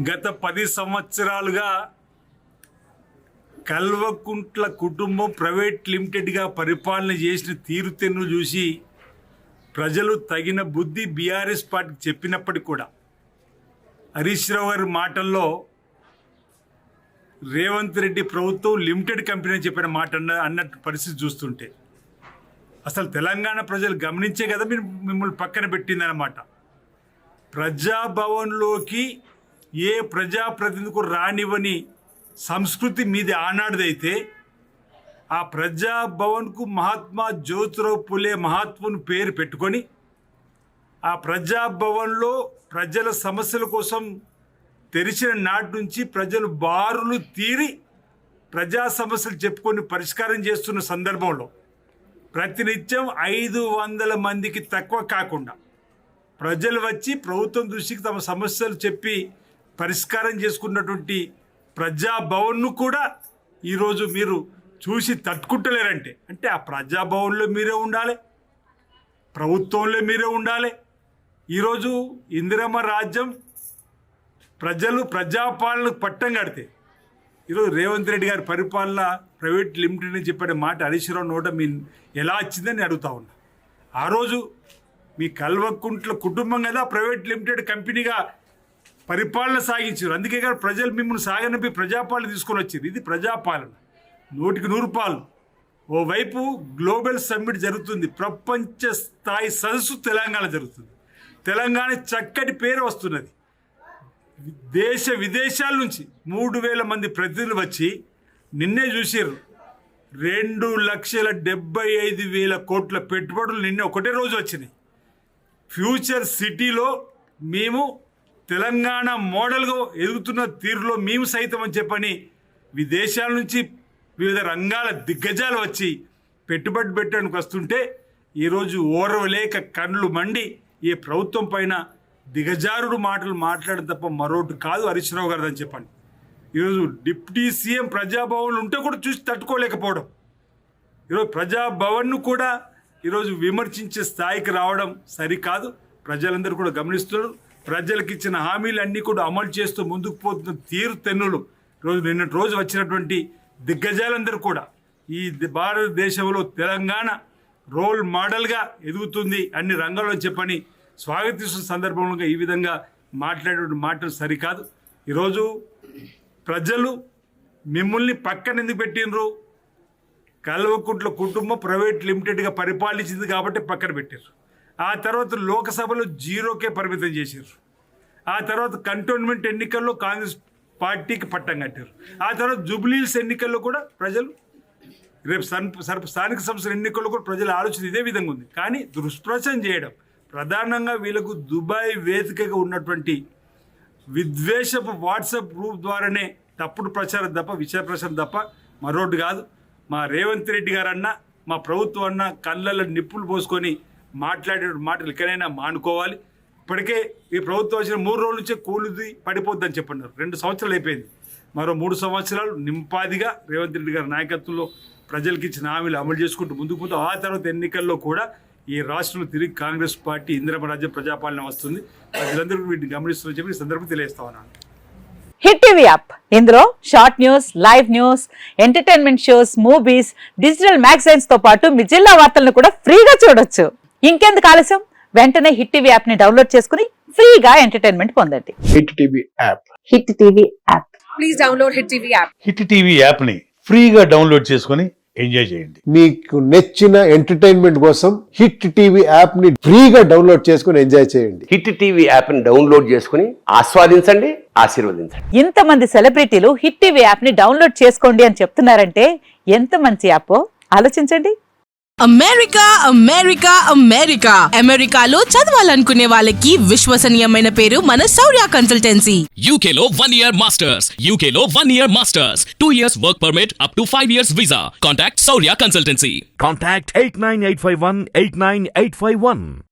గత 10 సంవత్సరాలుగా కల్వకుంట్ల కుటుంబం ప్రైవేట్ లిమిటెడ్గా పరిపాలన చేసిన తీరుతెన్ను చూసి ప్రజలు తగిన బుద్ధి బీఆర్ఎస్ పార్టీకి చెప్పినప్పటికీ కూడా హరీష్ రావు గారి మాటల్లో రేవంత్ రెడ్డి ప్రభుత్వం లిమిటెడ్ కంపెనీ చెప్పిన మాట అన్నట్టు పరిస్థితి చూస్తుంటే అసలు తెలంగాణ ప్రజలు గమనించే కదా మిమ్మల్ని పక్కన పెట్టిందన్నమాట. ప్రజాభవన్లోకి ఏ ప్రజాప్రతినిధికి రానివ్వని సంస్కృతి మీది ఆనాడుదైతే ఆ ప్రజాభవన్కు మహాత్మా జ్యోతిరావు పులే మహాత్ముని పేరు పెట్టుకొని ఆ ప్రజాభవన్లో ప్రజల సమస్యల కోసం తెరిచిన నాటి నుంచి ప్రజలు బారులు తీరి ప్రజా సమస్యలు చెప్పుకొని పరిష్కారం చేస్తున్న సందర్భంలో ప్రతినిత్యం 500 మందికి తక్కువ కాకుండా ప్రజలు వచ్చి ప్రభుత్వం దృష్టికి తమ సమస్యలు చెప్పి పరిష్కారం చేసుకున్నటువంటి ప్రజాభవన్ను కూడా ఈరోజు మీరు చూసి తట్టుకుంటలేరంటే అంటే ఆ ప్రజాభవన్లో మీరే ఉండాలి, ప్రభుత్వంలో మీరే ఉండాలి. ఈరోజు ఇందిరమ్మ రాజ్యం ప్రజలు ప్రజాపాలనకు పట్టం కడితే ఈరోజు రేవంత్ రెడ్డి గారి పరిపాలన ప్రైవేట్ లిమిటెడ్ అని చెప్పే మాట హరీష్ రావు నోట మీ ఎలా వచ్చిందని అడుగుతా ఉన్నా. ఆ రోజు మీ కల్వకుంట్ల కుటుంబం కదా ప్రైవేట్ లిమిటెడ్ కంపెనీగా పరిపాలన సాగించారు. అందుకే కదా ప్రజలు మిమ్మల్ని సాగనంపి ప్రజాపాలన తీసుకొని వచ్చారు. ఇది ప్రజాపాలన 100కి 100 పాలు. ఓవైపు గ్లోబల్ సమ్మిట్ జరుగుతుంది, ప్రపంచ స్థాయి సదస్సు తెలంగాణ జరుగుతుంది. తెలంగాణ చక్కటి పేరు వస్తున్నది. దేశ విదేశాల నుంచి 3000 మంది ప్రతినిధులు వచ్చి నిన్నే చూసారు. 2,75,000 కోట్ల పెట్టుబడులు నిన్నే ఒకటే రోజు వచ్చినాయి. ఫ్యూచర్ సిటీలో మేము తెలంగాణ మోడల్గా ఎదుగుతున్న తీరులో మేము సైతం అని చెప్పని విదేశాల నుంచి వివిధ రంగాల దిగ్గజాలు వచ్చి పెట్టుబడి పెట్టడానికి వస్తుంటే ఈరోజు ఓర్వలేక కండ్లు మండి ఈ ప్రభుత్వం పైన దిగజారుడు మాటలు మాట్లాడడం తప్ప మరొకటి కాదు హరీష్ రావు గారు అని చెప్పండి. ఈరోజు డిప్యూటీ సీఎం ప్రజాభవన్లు ఉంటే కూడా చూసి తట్టుకోలేకపోవడం, ఈరోజు ప్రజాభవన్ను కూడా ఈరోజు విమర్శించే స్థాయికి రావడం సరికాదు. ప్రజలందరూ కూడా గమనిస్తున్నారు. ప్రజలకు ఇచ్చిన హామీలన్నీ కూడా అమలు చేస్తూ ముందుకు పోతున్న తీరుతెన్నులు నిన్నటి రోజు వచ్చినటువంటి దిగ్గజాలందరూ కూడా ఈ భారతదేశంలో తెలంగాణ రోల్ మోడల్గా ఎదుగుతుంది అన్ని రంగాల్లో చెప్పని స్వాగతిస్తున్న సందర్భంలో ఈ విధంగా మాట్లాడే మాటలు సరికాదు. ఈరోజు ప్రజలు మిమ్మల్ని పక్కన ఎందుకు పెట్టినరు? కల్వకుంట్ల కుటుంబం ప్రైవేట్ లిమిటెడ్గా పరిపాలించింది కాబట్టి పక్కన పెట్టారు. ఆ తర్వాత లోకసభలో 0కే పరిమితం చేశారు. ఆ తర్వాత కంటోన్మెంట్ ఎన్నికల్లో కాంగ్రెస్ పార్టీకి పట్టం కట్టారు. ఆ తర్వాత జూబ్లీహిల్స్ ఎన్నికల్లో కూడా ప్రజలు రేపు స్థానిక సంస్థల ఎన్నికల్లో కూడా ప్రజల ఆలోచన ఇదే విధంగా ఉంది. కానీ దుష్ప్రచారం చేయడం ప్రధానంగా వీళ్ళకు దుబాయ్ వేదికగా ఉన్నటువంటి విద్వేషపు వాట్సాప్ గ్రూప్ ద్వారానే తప్పుడు ప్రచారం తప్ప విషయ ప్రచారం తప్ప మరొకటి కాదు. మా రేవంత్ రెడ్డి గారన్నా మా ప్రభుత్వం అన్నా కళ్ళల్లో నిప్పులు పోసుకొని మాట్లాడే మాటలు ఎక్కడైనా మానుకోవాలి. ఇప్పటికే ఈ ప్రభుత్వం వచ్చిన 3 రోజుల నుంచే కూలిది పడిపోద్దని చెప్పన్నారు. 2 సంవత్సరాలు అయిపోయింది. మరో 3 సంవత్సరాలు నింపాదిగా రేవంత్ రెడ్డి గారి నాయకత్వంలో ప్రజలకు ఇచ్చిన హామీలు అమలు చేసుకుంటూ ముందుకు పోతూ ఆ తర్వాత ఎన్నికల్లో కూడా ఈ రాష్ట్రంలో తిరిగి కాంగ్రెస్ పార్టీ ఇందిరమ్మ రాజ్యం ప్రజాపాలన వస్తుంది. ప్రజలందరూ వీటిని గమనిస్తున్న చెప్పి ఈ సందర్భంగా తెలియజేస్తా ఉన్నాను. హిట్ టీవీ యాప్, ఇందులో short news, live news, entertainment shows, movies, digital magazines తో పాటు మీ జిల్లా వార్తలను కూడా ఫ్రీగా చూడొచ్చు. ఇంకెందుకు ఆలస్యం, వెంటనే హిట్ టీవీ యాప్ ని డౌన్లోడ్ చేసుకుని ఫ్రీగా ఎంటర్టైన్మెంట్ పొందండి. Hit TV app. Hit TV app. Please download hit TV app. Hit TV app ని ఫ్రీగా డౌన్లోడ్ చేసుకుని ఎంజాయ్ చేయండి. మీకు నచ్చిన ఎంటర్టైన్మెంట్ కోసం హిట్ టీవీ యాప్ ని ఫ్రీగా డౌన్లోడ్ చేసుకుని ఎంజాయ్ చేయండి. హిట్ టీవీ యాప్ ని డౌన్లోడ్ చేసుకుని ఆస్వాదించండి, ఆశీర్వదించండి. ఇంతమంది సెలబ్రిటీలు హిట్ టీవీ యాప్ ని డౌన్లోడ్ చేసుకోండి అని చెప్తున్నారంటే ఎంత మంచి యాప్ ఆలోచించండి. అమెరికా అమెరికా అమెరికా అమెరికాలో చదవాలనుకునే వాళ్ళకి విశ్వసనీయమైన పేరు మన శౌర్య కన్సల్టెన్సీ. UK లో 1 year masters, UK లో 1 year masters, 2 years work permit up to 5 years visa. Contact Saurya Consultancy. Contact 89851 89851.